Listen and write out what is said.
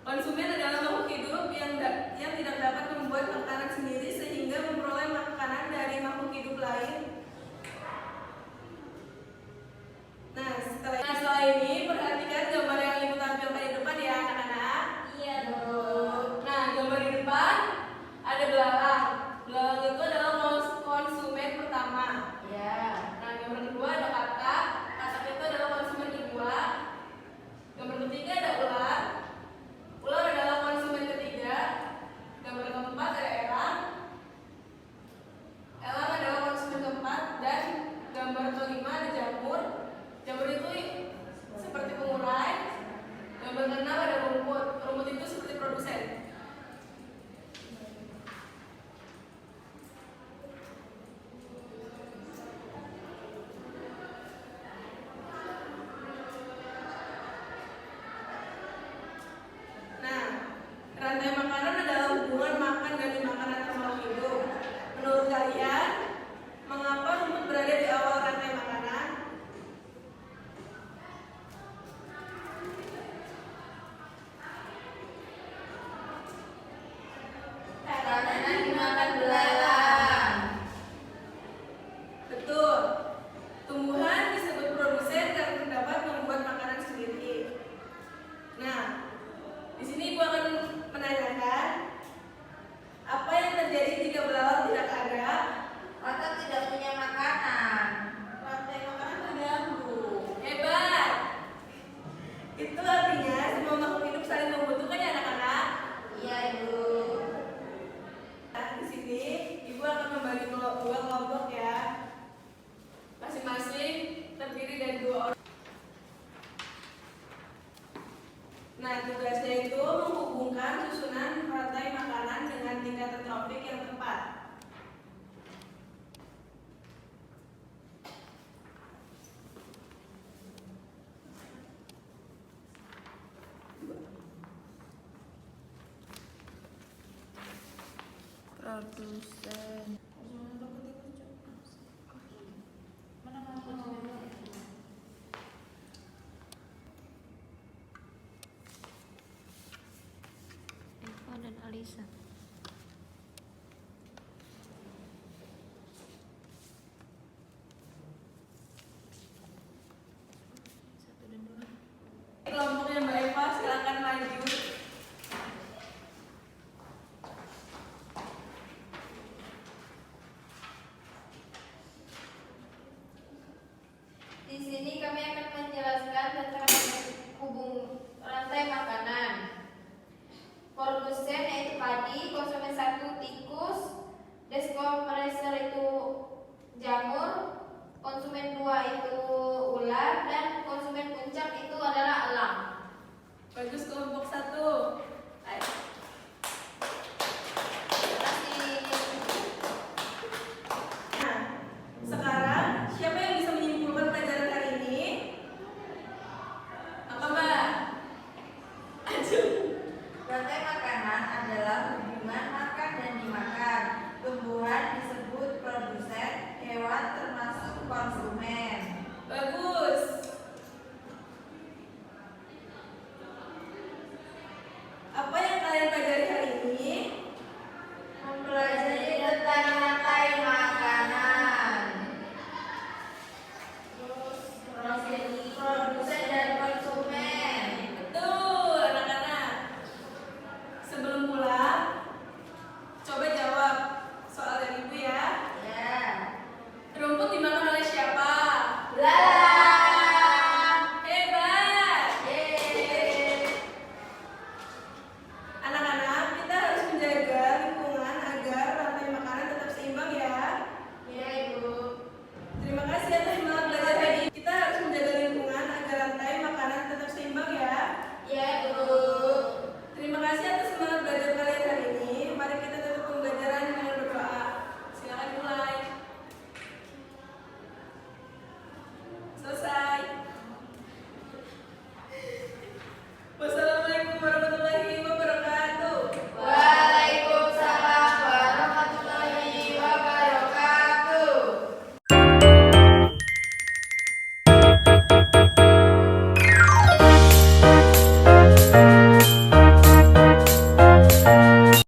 Konsumen adalah makhluk hidup yang tidak dapat membuat makanan sendiri sehingga memperoleh makanan dari makhluk hidup lain. Nah, setelah ini perhatikan gambar yang ibu tampilkan di depan ya anak-anak. Iya. Nah, gambar di depan ada belalang. Belalang itu adalah konsumen pertama. Ya. Nah, gambar kedua ada katak. Katak itu adalah konsumen kedua. Gambar ketiga ada ular. Ular adalah konsumen ketiga. Gambar keempat ada elang. Elang adalah konsumen keempat. Dan gambar kelima ada jamur. Jamur itu seperti pengurai. Gambar keenam ada rumput. Rumput itu seperti produsen. Nah, rantai makanan adalah hubungan makan dan dimakan antar makhluk hidup. Menurut kalian, mengapa rumput berada di awal rantai makanan? Karena dimakan belalang. Betul. Tumbuhan disebut produsen karena dapat membuat makanan sendiri. Nah, di sini ibu akan menanyakan apa yang terjadi jika belalang tidak ada? Maka tidak punya makanan. Rantai makanan terganggu. Hebat. Itu artinya semua makhluk hidup saling membutuhkan ya anak-anak. Iya, Ibu. Nah, di sini ibu akan membagi dua kelompok ya. Masing-masing terdiri dari 2 orang. Nah, tugasnya itu menghubungkan susunan rantai makanan dengan tingkatan trofik yang tepat. Produsen. Eva dan Alisa. Satu dan dua. Kelompoknya Mbak Eva silakan maju. Di sini kami akan menjelaskan tentang hubung rantai makanan. Produsen yaitu padi, konsumen 1 tikus, deskompresor itu jamur, konsumen 2 itu ular, dan konsumen puncak itu adalah elang. Bagus kelompok 1.